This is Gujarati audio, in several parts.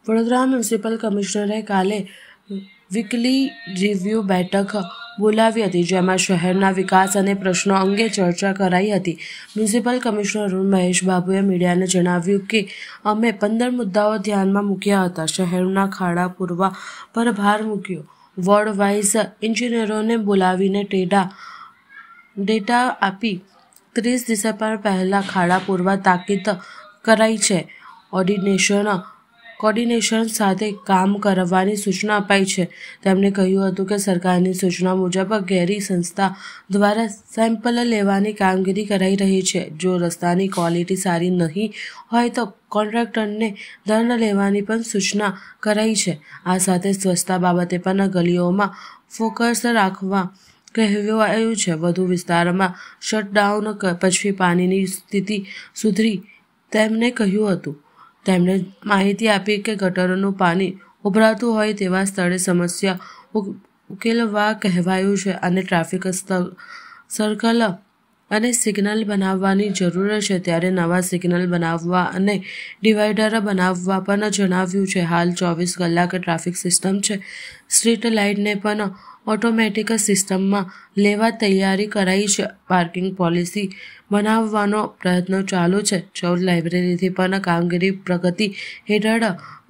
વડોદરા મ્યુનિસિપલ કમિશનરે કાલે વીકલી રિવ્યુ બેઠક બોલાવી હતી, જેમાં શહેરના વિકાસ અને પ્રશ્નો અંગે ચર્ચા કરાઈ હતી. મ્યુનિસિપલ કમિશનર અરુણ મહેશ બાબુએ મીડિયાને જણાવ્યું કે અમે 15 મુદ્દાઓ ધ્યાનમાં મૂક્યા હતા. શહેરના ખાડા પૂરવા પર ભાર મૂક્યો, વોર્ડ વાઇઝ એન્જિનિયરોને બોલાવીને ડેટા આપી 30 ડિસેમ્બર પહેલાં ખાડા પૂરવા તાકીદ કરાઈ છે. કોર્ડિનેશન સાથે કામ કરવાની સૂચના અપાઈ છે. તેમણે કહ્યું હતું કે સરકારની સૂચના મુજબ ગેરી સંસ્થા દ્વારા સેમ્પલ લેવાની કામગીરી કરાઈ રહી છે. જો રસ્તાની ક્વોલિટી સારી નહીં હોય તો કોન્ટ્રાક્ટરને દંડ લેવાની પણ સૂચના કરાઈ છે. આ સાથે સ્વચ્છતા બાબતે પણ ગલીઓમાં ફોકસ રાખવા કહેવાયું છે. વધુ વિસ્તારમાં શટડાઉન પછી પાણીની સ્થિતિ સુધરી તેમણે કહ્યું હતું. તેમણે માહિતી આપી કે ગટરનું પાણી ઉભરાતું હોય તેવા સ્થળે સમસ્યા ઉકેલવા કહેવાયું છે અને ટ્રાફિક સર્કલ અને સિગ્નલ બનાવવાની જરૂર છે, ત્યારે નવા સિગ્નલ બનાવવા અને ડિવાઈડર બનાવવા પણ જણાવ્યું છે. હાલ 24 કલાક ટ્રાફિક સિસ્ટમ છે. સ્ટ્રીટ લાઇટને પણ ઓટોમેટિક સિસ્ટમમાં લેવા તૈયારી કરાઈ છે. પાર્કિંગ પોલિસી બનાવવાનો પ્રયત્નો ચાલુ છે. 14 લાઇબ્રેરીથી પણ કામગીરી પ્રગતિ હેઠળ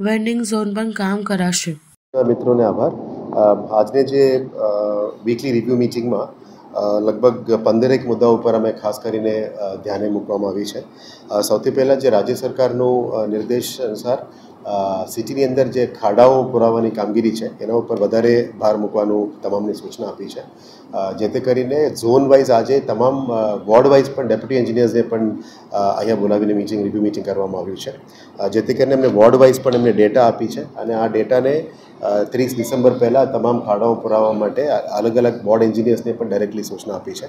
વેન્ડિંગ ઝોન પણ કામ કરાશે. મિત્રોને આભાર. આજને જે વીકલી રિવ્યુ મિટિંગમાં લગભગ 15 મુદ્દાઓ ઉપર અમે ખાસ કરીને ધ્યાને મૂકવામાં આવી છે. સૌથી પહેલાં જે રાજ્ય સરકારનું નિર્દેશ અનુસાર સિટીની અંદર જે ખાડાઓ પુરાવાની કામગીરી છે એના ઉપર વધારે ભાર મૂકવાનું તમામની સૂચના આપી છે. જેથી કરીને ઝોન વાઇઝ આજે તમામ વોર્ડ વાઇઝ પણ ડેપ્યુટી એન્જિનિયર્સને પણ અહીંયા બોલાવીને રિવ્યુ મિટિંગ કરવામાં આવ્યું છે. જેથી કરીને એમને વોર્ડ વાઇઝ પણ એમને ડેટા આપી છે અને આ ડેટાને 30 ડિસેમ્બર પહેલાં તમામ ખાડાઓ પુરાવવા માટે અલગ અલગ વોર્ડ એન્જિનિયર્સને પણ ડાયરેક્ટલી સૂચના આપી છે.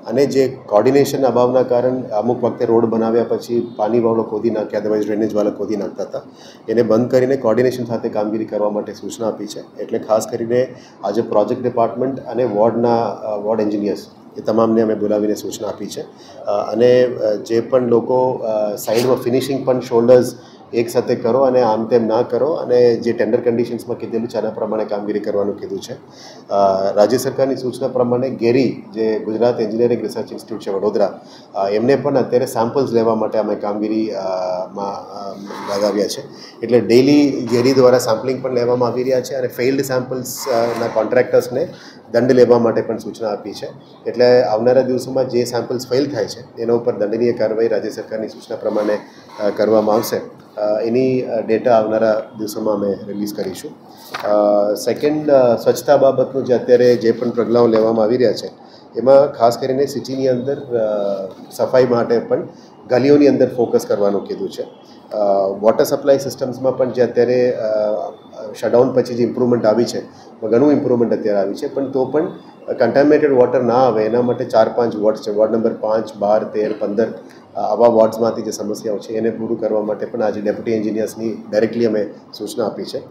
અને જે કોર્ડિનેશન અભાવના કારણ અમુક વખતે રોડ બનાવ્યા પછી પાણીવાળો ખોદી નાખ્યા, અદરવાઇઝ ડ્રેનેજવાળા ખોદી નાખતા હતા, એને બંધ કરીને કોર્ડિનેશન સાથે કામગીરી કરવા માટે સૂચના આપી છે. એટલે ખાસ કરીને આજે પ્રોજેક્ટ ડિપાર્ટમેન્ટ અને વોર્ડ એન્જિનિયર્સ એ તમામને અમે બોલાવીને સૂચના આપી છે. અને જે પણ લોકો સાઈડમાં ફિનિશિંગ પણ શોલ્ડર્સ એક સાથે કરો અને આમ તેમ ના કરો અને જે ટેન્ડર કન્ડિશન્સમાં કીધેલું છે એના પ્રમાણે કામગીરી કરવાનું કીધું છે. રાજ્ય સરકારની સૂચના પ્રમાણે ગેરી જે ગુજરાત એન્જિનિયરિંગ રિસર્ચ ઇન્સ્ટિટ્યૂટ છે વડોદરા, એમને પણ અત્યારે સેમ્પલ્સ લેવા માટે અમે કામગીરીમાં લગાવ્યા છે. એટલે ડેઇલી ગેરી દ્વારા સેમ્પલિંગ પણ લેવામાં આવી રહ્યા છે અને ફેઇલ્ડ સેમ્પલ્સના કોન્ટ્રાક્ટર્સને દંડ લેવા માટે પણ સૂચના આપી છે. એટલે આવનારા દિવસોમાં જે સેમ્પલ્સ ફેલ થાય છે એના ઉપર દંડનીય કાર્યવાહી રાજ્ય સરકારની સૂચના પ્રમાણે કરવામાં આવશે. એની ડેટા આવનારા દિવસોમાં અમે રિલીઝ કરીશું. સેકન્ડ, સ્વચ્છતા બાબતનું જે અત્યારે જે પણ પગલાઓ લેવામાં આવી રહ્યા છે એમાં ખાસ કરીને સિટીની અંદર સફાઈ માટે પણ ગલીઓની અંદર ફોકસ કરવાનું કીધું છે. વોટર સપ્લાય સિસ્ટમ્સમાં પણ જે અત્યારે શટડાઉન પછી જે ઇમ્પ્રુવમેન્ટ આવી છે, ઘણું ઇમ્પ્રુવમેન્ટ અત્યારે આવી છે, પણ તો પણ કન્ટામિનેટેડ વોટર ના આવે એના માટે 4-5 વોર્ડ છે, વોર્ડ નંબર 5, 12, 13, 15 આવા વોર્ડ્સમાંથી જે સમસ્યાઓ છે એને પૂરું કરવા માટે પણ આજે ડેપ્યુટી એન્જિનિયર્સની ડાયરેક્ટલી અમે સૂચના આપી છે.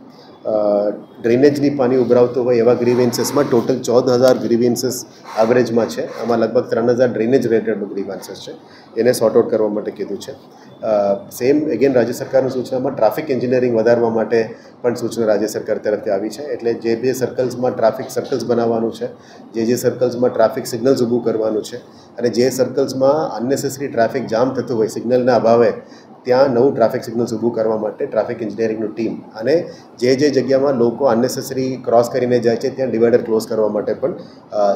ડ્રેનેજની પાણી ઉભરાવતું હોય એવા ગ્રીવેન્સીસમાં ટોટલ 14,000 ગ્રીવેન્સીસ એવરેજમાં છે. આમાં લગભગ 3,000 ડ્રેનેજ રિલેટેડ ગ્રીવેન્સીસ છે, એને સોર્ટ આઉટ કરવા માટે કીધું છે. સેમ એગેન રાજ્ય સરકારની સૂચનામાં ટ્રાફિક એન્જિનિયરિંગ વધારવા માટે પણ સૂચના રાજ્ય સરકાર તરફથી આવી છે. એટલે જે સર્કલ્સમાં ટ્રાફિક સર્કલ્સ બનાવવાનું છે, જે સર્કલ્સમાં ટ્રાફિક સિગ્નલ્સ ઊભું કરવાનું છે અને જે સર્કલ્સમાં અનનેસેસરી ટ્રાફિક જામ થતું હોય સિગ્નલના અભાવે, ત્યાં નવું ટ્રાફિક સિગ્નલ્સ ઊભું કરવા માટે ટ્રાફિક એન્જિનિયરિંગનું ટીમ અને જે જગ્યામાં લોકો અનનેસેસરી ક્રોસ કરીને જાય છે ત્યાં ડિવાઈડર ક્લોઝ કરવા માટે પણ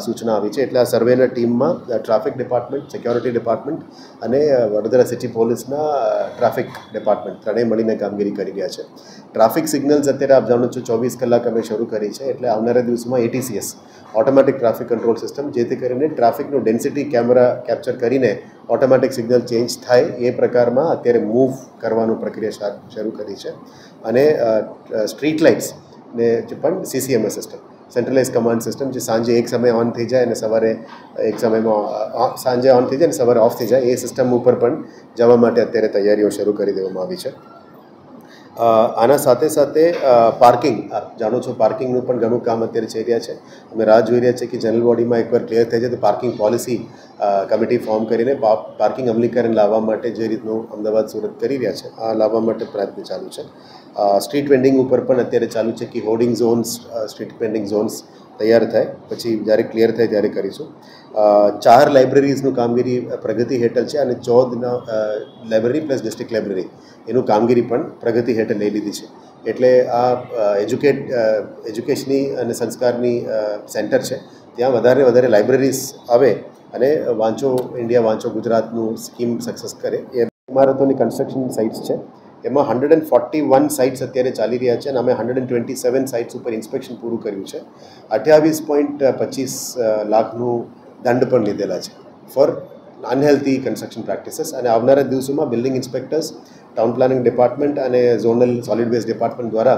સૂચના આવી છે. એટલે આ સર્વેના ટીમમાં ટ્રાફિક ડિપાર્ટમેન્ટ, સિક્યોરિટી ડિપાર્ટમેન્ટ અને વડોદરા સિટી પોલીસના ટ્રાફિક ડિપાર્ટમેન્ટ ત્રણેય મળીને કામગીરી કરી રહ્યા છે. ટ્રાફિક સિગ્નલ્સ અત્યારે આપ જાણો છો 24 કલાક અમે શરૂ કરી છે. એટલે આવનારા દિવસોમાં ATCS, automatic traffic control system, જેથી કરીને ટ્રાફિકનું ડેન્સિટી કેમેરા કેપ્ચર કરીને ઓટોમેટિક સિગ્નલ ચેન્જ થાય એ પ્રકારમાં અત્યારે મૂવ કરવાનું પ્રક્રિયા શરૂ કરી છે. અને સ્ટ્રીટ લાઇટ્સને પણ CCMS system, centralise command system, જે સાંજે એક સમયે ઓન થઈ જાય અને સવારે એક સમયમાં સાંજે ઓન થઈ જાય અને સવારે ઓફ થઈ જાય, એ સિસ્ટમ ઉપર પણ જવા માટે અત્યારે તૈયારીઓ શરૂ કરી દેવામાં આવી છે. આના સાથે સાથે પાર્કિંગ, આપ જાણો છો પાર્કિંગનું પણ ઘણું કામ અત્યારે થઈ રહ્યા છે. અમે રાહ જોઈ રહ્યા છીએ કે જનરલ બોડીમાં એકવાર ક્લિયર થઈ જાય તો પાર્કિંગ પોલિસી કમિટી ફોર્મ કરીને પાર્કિંગ અમલીકરણ લાવવા માટે જે રીતનું અમદાવાદ સુરત કરી રહ્યા છે આ લાવવા માટે પ્રયત્ન ચાલુ છે. સ્ટ્રીટ વેન્ડિંગ ઉપર પણ અત્યારે ચાલુ છે કે hoarding zones, street vending zones તૈયાર થાય પછી જ્યારે ક્લિયર થાય ત્યારે કરીશું. 4 લાઇબ્રેરીઝનું કામગીરી પ્રગતિ હેઠળ છે અને 14 લાઇબ્રેરી પ્લસ ડિસ્ટ્રિક્ટ લાઇબ્રેરી એનું કામગીરી પણ પ્રગતિ હેઠળ લઈ લીધી છે. એટલે આ એજ્યુકેશનની અને સંસ્કારની સેન્ટર છે. ત્યાં વધારે લાઇબ્રેરીઝ આવે અને વાંચો ઇન્ડિયા વાંચો ગુજરાતનું સ્કીમ સક્સેસ કરે. એ ઇમારતોની કન્સ્ટ્રક્શન સાઇટ્સ છે. એમાં 141 સાઇટ્સ અત્યારે ચાલી રહ્યા છે અને અમે 127 સાઇટ્સ ઉપર ઇન્સ્પેક્શન પૂરું કર્યું છે. 28.25 લાખનું દંડ પણ લીધેલા છે ફોર અનહેલ્ધી કન્સ્ટ્રક્શન પ્રેક્ટિસીસ. અને આવનારા દિવસોમાં building inspectors, town planning department અને ઝોનલ સોલિડ વેસ્ટ ડિપાર્ટમેન્ટ દ્વારા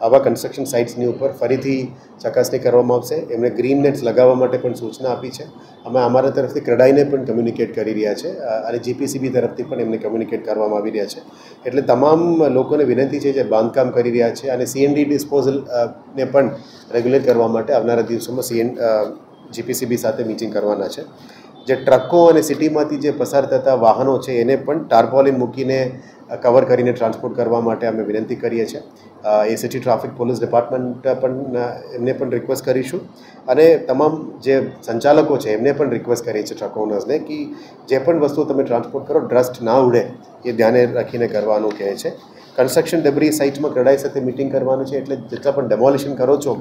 આવા કન્સ્ટ્રક્શન સાઇટ્સની ઉપર ફરીથી ચકાસણી કરવામાં આવશે. એમને ગ્રીન નેટ્સ લગાવવા માટે પણ સૂચના આપી છે. અમે અમારા તરફથી ક્રેડાઈને પણ કમ્યુનિકેટ કરી રહ્યા છે અને જીપીસીબી તરફથી પણ એમને કમ્યુનિકેટ કરવામાં આવી રહ્યા છે. એટલે તમામ લોકોને વિનંતી છે જે બાંધકામ કરી રહ્યા છે અને સીએનડી ડિસ્પોઝલને પણ રેગ્યુલેટ કરવા માટે આવનારા દિવસોમાં જીપીસીબી સાથે મીટિંગ કરવાના છે. જે ટ્રકો અને સિટીમાંથી જે પસાર થતા વાહનો છે એને પણ ટાર્પોલિન મૂકીને કવર કરીને ટ્રાન્સપોર્ટ કરવા માટે અમે વિનંતી કરીએ છીએ. એ સિટી ટ્રાફિક પોલીસ ડિપાર્ટમેન્ટ પણ એમને પણ રિક્વેસ્ટ કરીશું અને તમામ જે સંચાલકો છે એમને પણ રિક્વેસ્ટ કરીએ છીએ ટ્રક ઓનર્સને કે જે પણ વસ્તુ તમે ટ્રાન્સપોર્ટ કરો ડસ્ટ ના ઉડે એ ધ્યાને રાખીને કરવાનું કહે છે. કન્સ્ટ્રક્શન ડેબ્રી સાઇટમાં ક્રેડાઈ સાથે મિટિંગ કરવાનું છે. એટલે જેટલા પણ ડેમોલિશન કરો છો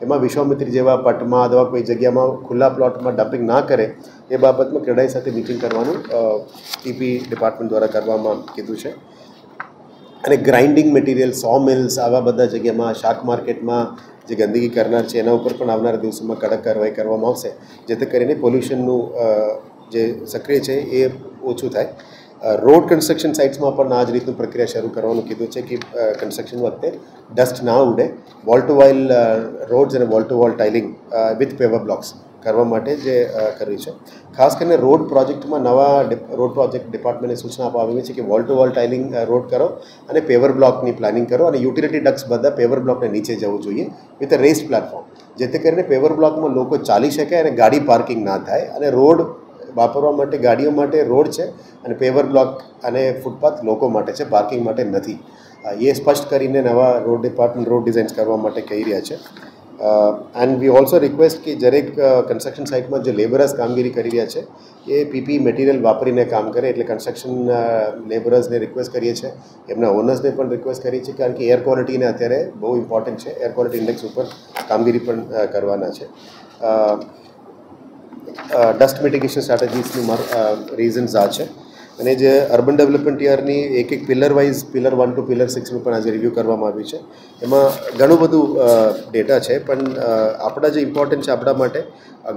એમાં વિશ્વામિત્રી જેવા પટમાં અથવા કોઈ જગ્યામાં ખુલ્લા પ્લોટમાં ડમ્પિંગ ના કરે એ બાબતમાં ક્રેડાઈ સાથે મિટિંગ કરવાનું ટીપી ડિપાર્ટમેન્ટ દ્વારા કરવામાં કીધું છે. અને ગ્રાઇન્ડિંગ મટીરિયલ, સો મિલ્સ, આવા બધા જગ્યામાં શાક માર્કેટમાં જે ગંદકી કરનાર છે એના ઉપર પણ આવનારા દિવસોમાં કડક કાર્યવાહી કરવામાં આવશે જેથી કરીને પોલ્યુશનનું જે સક્રિય છે એ ઓછું થાય. રોડ કન્સ્ટ્રક્શન સાઇટ્સમાં પણ આ જ રીતનું પ્રક્રિયા શરૂ કરવાનું કીધું છે કે કન્સ્ટ્રક્શન વખતે ડસ્ટ ના ઉડે. વોલ ટુ વાઇલ રોડ્સ અને wall two wall tiling with paver blocks કરવા માટે જે કરવી છે. ખાસ કરીને રોડ પ્રોજેક્ટમાં નવા રોડ પ્રોજેક્ટ ડિપાર્ટમેન્ટને સૂચના આપવામાં આવી છે કે wall two wall tiling road કરો અને પેવર બ્લોકની પ્લાનિંગ કરો અને યુટિલિટી ડક્સ બધા પેવર બ્લોકને નીચે જવું જોઈએ વિથ અ રેસ્ડ પ્લેટફોર્મ જેથી કરીને પેવર બ્લોકમાં લોકો ચાલી શકે અને ગાડી પાર્કિંગ ના થાય. અને રોડ વાપરવા માટે ગાડીઓ માટે રોડ છે અને પેવર બ્લોક અને ફૂટપાથ લોકો માટે છે, પાર્કિંગ માટે નથી. એ સ્પષ્ટ કરીને નવા રોડ ડિપાર્ટમેન્ટ રોડ ડિઝાઇન્સ કરવા માટે કહી રહ્યા છે. એન્ડ વી ઓલ્સો રિક્વેસ્ટ કે દરેક કન્સ્ટ્રક્શન સાઇટમાં જે લેબરર્સ કામગીરી કરી રહ્યા છે એ પીપી મટીરિયલ વાપરીને કામ કરે. એટલે કન્સ્ટ્રક્શન લેબરર્સને રિક્વેસ્ટ કરીએ છીએ, એમના ઓનર્સને પણ રિક્વેસ્ટ કરીએ છીએ કારણ કે એર ક્વોલિટીને અત્યારે બહુ ઇમ્પોર્ટન્ટ છે. એર ક્વોલિટી ઇન્ડેક્સ ઉપર કામગીરી પણ કરવાના છે. ડસ્ટ મિટિગેશન સ્ટ્રેટેજીસનું રીઝન્સ આ છે. અને જે અર્બન ડેવલપમેન્ટ યરની એક pillar wise pillar 1 to pillar 6નું પણ આજે રિવ્યૂ કરવામાં આવ્યું છે. એમાં ઘણું બધું ડેટા છે પણ આપણા જે ઇમ્પોર્ટન્ટ છે આપણા માટે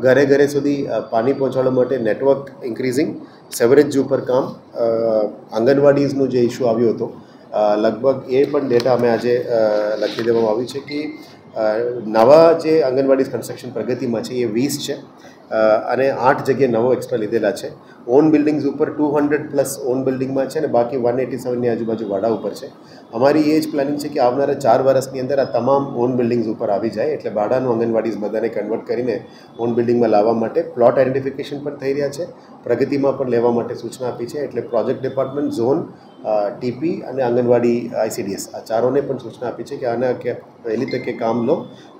ઘરે ઘરે સુધી પાણી પહોંચાડવા માટે નેટવર્ક ઇન્ક્રીઝિંગ, સેવરેજ ઉપર કામ, આંગણવાડીઝનો જે ઇસ્યુ આવ્યો હતો લગભગ એ પણ ડેટા અમે આજે લખી દેવામાં આવ્યું છે કે નવા જે આંગણવાડી કન્સ્ટ્રક્શન પ્રગતિમાં છે એ 20 છે અને 8 જગ્યાએ નવો એક્સ્ટ્રા લીધેલા છે. ઓન બિલ્ડિંગ્સ ઉપર 200+ ઓન બિલ્ડિંગમાં છે અને બાકી 187ની આજુબાજુ વાડા ઉપર છે. અમારી એ જ પ્લાનિંગ છે કે આવનારા 4 વર્ષની અંદર આ તમામ ઓન બિલ્ડિંગ્સ ઉપર આવી જાય. એટલે ભાડાનું આંગણવાડીઝ બધાને કન્વર્ટ કરીને ઓન બિલ્ડિંગમાં લાવવા માટે પ્લોટ આઇડેન્ટિફિકેશન પણ થઈ રહ્યા છે. પ્રગતિમાં પણ લેવા માટે સૂચના આપી છે. એટલે પ્રોજેક્ટ ડિપાર્ટમેન્ટ, ઝોન, ટીપી અને આંગણવાડી ICDS આ ચારોને પણ સૂચના આપી છે કે આના કે પહેલી તકે કામ લો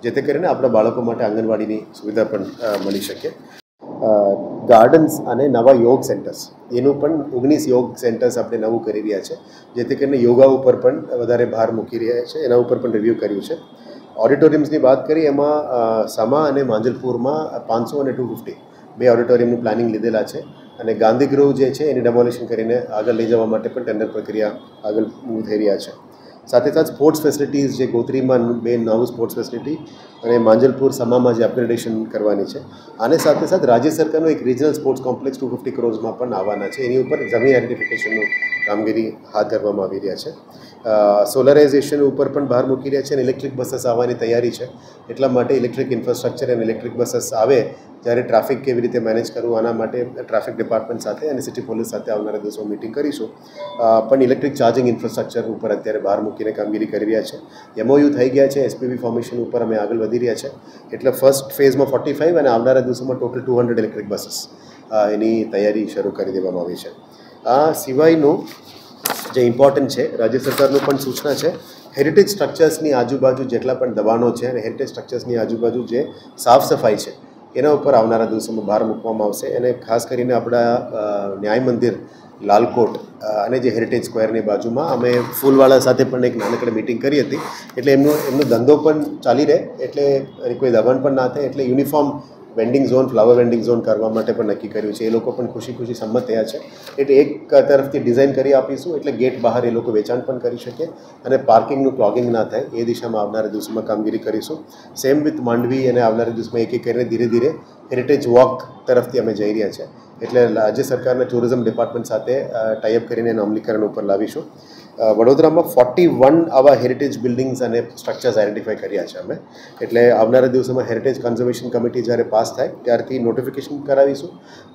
જેથી કરીને આપણા બાળકો માટે આંગણવાડીની સુવિધા પણ મળી શકે. ગાર્ડન્સ અને નવા યોગ સેન્ટર્સ એનું પણ 19 યોગ સેન્ટર્સ આપણે નવું કરી રહ્યા છે જેથી કરીને યોગા ઉપર પણ વધારે ભાર મૂકી રહ્યા છે. એના ઉપર પણ રિવ્યૂ કર્યું છે. ઓડિટોરિયમ્સની વાત કરી એમાં સમા અને માંજલપુરમાં 500 અને 250 બે ઓડિટોરિયમનું પ્લાનિંગ લીધેલા છે અને ગાંધીગૃહ જે છે એની ડેમોલિશન કરીને આગળ લઈ જવા માટે પણ ટેન્ડર પ્રક્રિયા આગળ મૂવ થઈ રહ્યા છે. સાથે સાથે સ્પોર્ટ્સ ફેસિલિટીઝ જે ગોત્રીમાં 2 નવું સ્પોર્ટ્સ ફેસિલિટી અને માંજલપુર સમામાં જે અપગ્રેડેશન કરવાની છે. આને સાથે સાથે રાજ્ય સરકારનું એક રિજનલ સ્પોર્ટ્સ કોમ્પ્લેક્સ 250 કરોડમાં પણ આવવાના છે. એની ઉપર જમીન આઇડેન્ટિફિકેશનનું કામગીરી હાથ ધરવામાં આવી રહ્યા છે. સોલરાઇઝેશન ઉપર પણ ભાર મૂકી રહ્યા છે અને ઇલેક્ટ્રિક બસીસ આવવાની તૈયારી છે. એટલા માટે ઇલેક્ટ્રિક ઇન્ફ્રાસ્ટ્રક્ચર અને ઇલેક્ટ્રિક બસીસ આવે જ્યારે ટ્રાફિક કેવી રીતે મેનેજ કરવું આના માટે ટ્રાફિક ડિપાર્ટમેન્ટ સાથે અને સિટી પોલીસ સાથે આવનારા દિવસોમાં મિટિંગ કરીશું. પણ ઇલેક્ટ્રિક ચાર્જિંગ ઇન્ફ્રાસ્ટ્રક્ચર ઉપર અત્યારે બહાર મૂકીને કામગીરી કરી રહ્યા છે. MOU થઈ ગયા છે. SPV ફોર્મેશન ઉપર અમે આગળ વધી રહ્યા છે. એટલે ફર્સ્ટ ફેઝમાં 45 અને આવનારા દિવસોમાં ટોટલ 200 ઇલેક્ટ્રિક બસીસ એની તૈયારી શરૂ કરી દેવામાં આવી છે. આ સિવાયનું જે ઇમ્પોર્ટન્ટ છે, રાજ્ય સરકારનું પણ સૂચના છે, હેરિટેજ સ્ટ્રક્ચર્સની આજુબાજુ જેટલા પણ દબાણો છે અને હેરિટેજ સ્ટ્રક્ચર્સની આજુબાજુ જે સાફ સફાઈ છે એના ઉપર આવનારા દિવસોમાં ભાર મૂકવામાં આવશે. અને ખાસ કરીને આપણા ન્યાય મંદિર લાલકોટ અને જે હેરિટેજ સ્ક્વેરની બાજુમાં અમે ફૂલવાળા સાથે પણ એક નાનકડી મિટિંગ કરી હતી. એટલે એમનો ધંધો પણ ચાલી રહે, એટલે કોઈ દબાણ પણ ના થાય, એટલે uniform vending zone, flower vending zone કરવા માટે પણ નક્કી કર્યું છે. એ લોકો પણ ખુશી સંમત થયા છે. એટલે એક તરફથી ડિઝાઇન કરી આપીશું, એટલે ગેટ બહાર એ લોકો વેચાણ પણ કરી શકે અને પાર્કિંગનું ક્લોગિંગ ના થાય, એ દિશામાં આવનારા દિવસોમાં કામગીરી કરીશું. સેમ વિથ માંડવી અને આવનારા દિવસમાં એક કરીને ધીરે ધીરે હેરિટેજ વોક તરફથી અમે જઈ રહ્યા છે. એટલે રાજ્ય સરકારના ટુરિઝમ ડિપાર્ટમેન્ટ સાથે ટાઈઅપ કરીને એના અમલીકરણ ઉપર લાવીશું. વડોદરામાં 41 આવા હેરિટેજ બિલ્ડિંગ્સ અને સ્ટ્રક્ચર્સ આઈડેન્ટિફાઈ કર્યા છે અમે. એટલે આવનારા દિવસોમાં હેરિટેજ કન્ઝર્વેશન કમિટી જ્યારે પાસ થાય ત્યારથી નોટિફિકેશન કરાવીશું.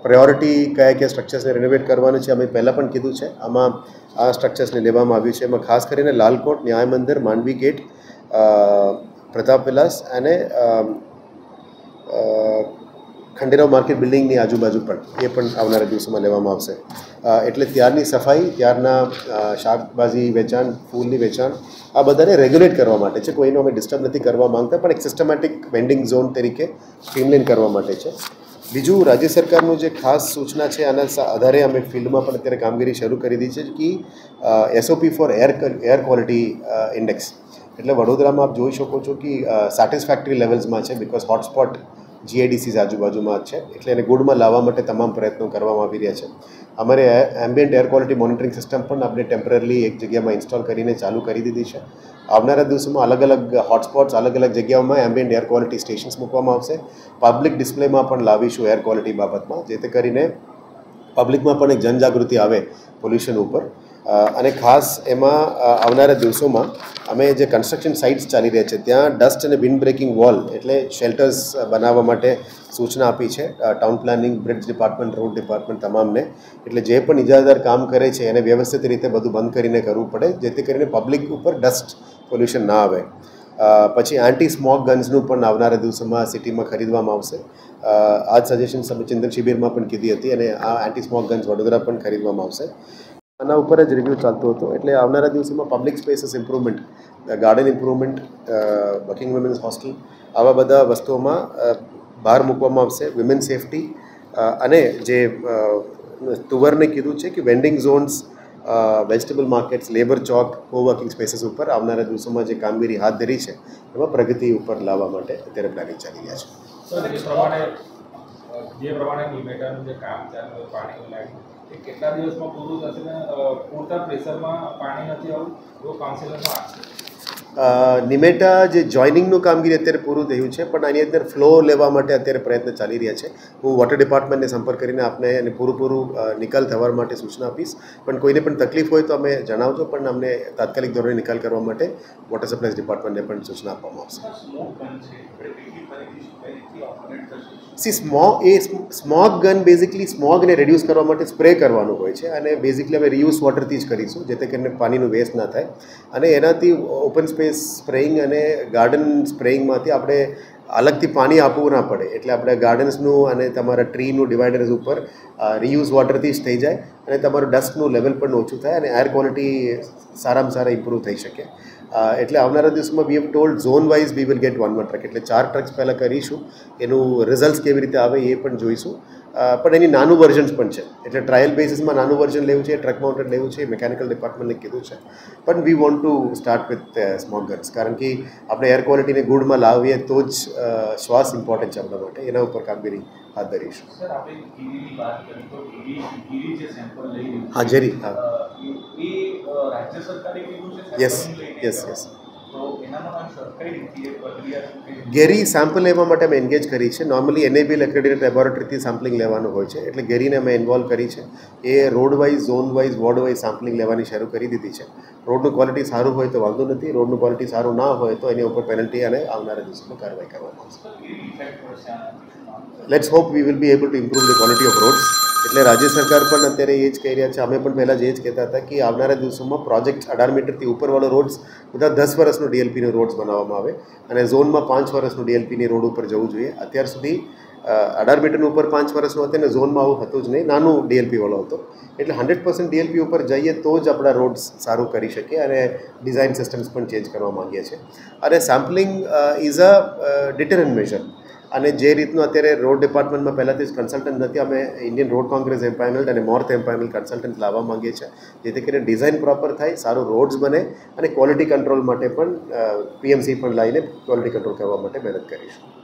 પ્રાયોરિટી કયા સ્ટ્રક્ચર્સને રિનોવેટ કરવાનું છે અમે પહેલાં પણ કીધું છે. આમાં આ સ્ટ્રક્ચર્સને લેવામાં આવ્યું છે. એમાં ખાસ કરીને લાલકોટ, ન્યાય મંદિર, માંડવી ગેટ, પ્રતાપ વિલાસ અને ખંડેરાવ માર્કેટ બિલ્ડિંગની આજુબાજુ પણ આવનારા દિવસોમાં લેવામાં આવશે. એટલે ત્યારની સફાઈ, ત્યારના શાકભાજી વેચાણ, ફૂલની વેચાણ, આ બધાને રેગ્યુલેટ કરવા માટે છે. કોઈનો અમે ડિસ્ટર્બ નથી કરવા માંગતા, પણ એક સિસ્ટમેટિક વેન્ડિંગ ઝોન તરીકે સ્ટ્રીમલાઇન કરવા માટે છે. બીજું, રાજ્ય સરકારનું જે ખાસ સૂચના છે આના આધારે અમે ફિલ્ડમાં પણ અત્યારે કામગીરી શરૂ કરી દીધી છે કે SOP four air quality index. એટલે વડોદરામાં આપ જોઈ શકો છો કે સેટિસ્ફેક્ટરી લેવલ્સમાં છે, બિકોઝ હોટસ્પોટ GIDCs આજુબાજુમાં જ છે. એટલે એને ગુડમાં લાવવા માટે તમામ પ્રયત્નો કરવામાં આવી રહ્યા છે. અમારે ambient air quality monitoring system પણ આપણે ટેમ્પરરી એક જગ્યામાં ઇન્સ્ટોલ કરીને ચાલુ કરી દીધી છે. આવનારા દિવસોમાં અલગ અલગ હોટસ્પોટ્સ, અલગ અલગ જગ્યાઓમાં એમ્બિયન્ટ એર ક્વોલિટી સ્ટેશન્સ મૂકવામાં આવશે. પબ્લિક ડિસ્પ્લેમાં પણ લાવીશું એર ક્વોલિટી બાબતમાં, જેથી કરીને પબ્લિકમાં પણ એક જનજાગૃતિ આવે પોલ્યુશન ઉપર. અને ખાસ એમાં આવનારા દિવસોમાં અમે જે કન્સ્ટ્રક્શન સાઇટ્સ ચાલી રહ્યા છે ત્યાં ડસ્ટ અને વિન્ડ બ્રેકિંગ વોલ એટલે શેલ્ટર્સ બનાવવા માટે સૂચના આપી છે town planning, bridge department, road department તમામને. એટલે જે પણ ઇજારાદાર કામ કરે છે એને વ્યવસ્થિત રીતે બધું બંધ કરીને કરવું પડે, જેથી કરીને પબ્લિક ઉપર ડસ્ટ પોલ્યુશન ના આવે. પછી એન્ટી સ્મોક ગન્સનું પણ આવનારા દિવસોમાં સિટીમાં ખરીદવામાં આવશે. આ જ સજેશન ચિંતન શિબિરમાં પણ કીધી હતી અને આ એન્ટી સ્મોક ગન્સ વડોદરા પણ ખરીદવામાં આવશે. આના ઉપર જ રિવ્યૂ ચાલતો હતો. એટલે આવનારા દિવસોમાં public spaces improvement, garden improvement, working women's hostel, આવા બધા વસ્તુઓમાં ભાર મૂકવામાં આવશે. વિમેન સેફટી અને જે તુવરને કીધું છે કે vending zones, vegetable markets, labour chowk, coworking spaces ઉપર આવનારા દિવસોમાં જે કામગીરી હાથ ધરી છે એમાં પ્રગતિ ઉપર લાવવા માટે અત્યારે પ્લાનિંગ ચાલી રહ્યા છે. જે પ્રમાણે નિમેટાનું જે કામ ચાલે પાણીનું લાઈન એ કેટલા દિવસમાં પૂરું થશે ને પૂરતા પ્રેશરમાં પાણી નથી આવું તો કાઉન્સિલરનો આક્ષેપ. નિમેટા જે જોઈનિંગનું કામગીરી અત્યારે પૂરું થયું છે, પણ આની અંદર ફ્લો લેવા માટે અત્યારે પ્રયત્ન ચાલી રહ્યા છે. હું વોટર ડિપાર્ટમેન્ટને સંપર્ક કરીને આપને એને પૂરું નિકાલ થવા માટે સૂચના આપીશ. પણ કોઈને પણ તકલીફ હોય તો અમે જણાવજો, પણ અમને તાત્કાલિક ધોરણે નિકાલ કરવા માટે વોટર સપ્લાયઝ ડિપાર્ટમેન્ટને પણ સૂચના આપવામાં આવશે. સ્મોગ ગન બેઝિકલી સ્મોગને રિડ્યુસ કરવા માટે સ્પ્રે કરવાનું હોય છે અને બેઝિકલી અમે રિયુઝ વોટરથી જ કરીશું, જેથી કરીને પાણીનું વેસ્ટ ના થાય. અને એનાથી ઓપન સ્પેસ સ્પ્રેઇંગ અને ગાર્ડન સ્પ્રેઇંગમાંથી આપણે અલગથી પાણી આપવું ના પડે. એટલે આપણે ગાર્ડન્સનું અને તમારા ટ્રીનું ડિવાઈડર્સ ઉપર રિયુઝ વોટરથી જ થઈ જાય અને તમારું ડસ્ટનું લેવલ પણ ઓછું થાય અને એર ક્વોલિટી સારામાં સારા ઇમ્પ્રૂવ થઈ શકે. એટલે આવનારા દિવસમાં we have told zone wise we will get 1 truck, એટલે 4 ટ્રક્સ પહેલાં કરીશું. એનું રિઝલ્ટ કેવી રીતે આવે એ પણ જોઈશું. પણ એની નાનું વર્ઝન્સ પણ છે, એટલે ટ્રાયલ બેસિસમાં નાનું વર્ઝન લેવું છે, ટ્રક માઉન્ટેડ લેવું છે, મિકેનિકલ ડિપાર્ટમેન્ટને કીધું છે. પણ we want to start with smoke guns, કારણ કે આપણે એર ક્વોલિટીને ગુડમાં લાવીએ તો જ શ્વાસ ઇમ્પોર્ટન્ટ છે આપણા માટે. એના ઉપર કામગીરી હાથ ધરીશું. હા, ઝેરી, હા, યસ. તો ઘેરી સેમ્પલ લેવા માટે અમે એન્ગેજ કરી છે. નોર્મલી એનેબીએલ એક્રેડિટેડ લેબોરેટરીથી સેમ્પલિંગ લેવાનું હોય છે, એટલે ઘેરીને અમે ઇન્વોલ્વ કરી છે. એ road wise, zone wise, ward wise sampling લેવાની શરૂ કરી દીધી છે. રોડનું ક્વોલિટી સારું હોય તો વાંધો નથી, રોડનું ક્વોલિટી સારું ના હોય તો એની ઉપર પેનલ્ટી અને આવનારા દિવસોમાં કાર્યવાહી કરવામાં આવશે. Let's hope we will be able to improve the quality of rods. એટલે રાજ્ય સરકાર પણ અત્યારે એ જ કહી રહ્યા છે, અમે પણ પહેલાં જ એ જ કહેતા હતા કે આવનારા દિવસોમાં પ્રોજેક્ટ 18 મીટરથી ઉપરવાળો રોડ્સ બધા 10 વર્ષનો ડીએલપીનો રોડ્સ બનાવવામાં આવે અને ઝોનમાં 5 વર્ષનું ડીએલપીની રોડ ઉપર જવું જોઈએ. અત્યાર સુધી 18 મીટરનું ઉપર 5 વર્ષનું હતું અને ઝોનમાં આવું હતું જ નહીં, નાનું ડીએલપીવાળો હતો. એટલે 100% ડીએલપી ઉપર જઈએ તો જ આપણા રોડ્સ સારું કરી શકીએ અને ડિઝાઇન સિસ્ટમ્સ પણ ચેન્જ કરવા માંગીએ છીએ. અને સેમ્પલિંગ ઇઝ અ ડિટરન્ટ મેજર. અને જે રીતનું અત્યારે રોડ ડિપાર્ટમેન્ટમાં પહેલાંથી જ કન્સલ્ટન્ટ નથી, અમે ઇન્ડિયન રોડ કોંગ્રેસ એમ્પાનલ્ડ અને મોર્થ એમ્પાનલ્ડ કન્સલ્ટન્ટ લાવવા માંગીએ છીએ, જેથી કરીને ડિઝાઇન પ્રોપર થાય, સારું રોડ્સ બને અને ક્વોલિટી કંટ્રોલ માટે પણ પીએમસી પણ લાવીને ક્વોલિટી કંટ્રોલ કરવા માટે મહેનત કરીશું.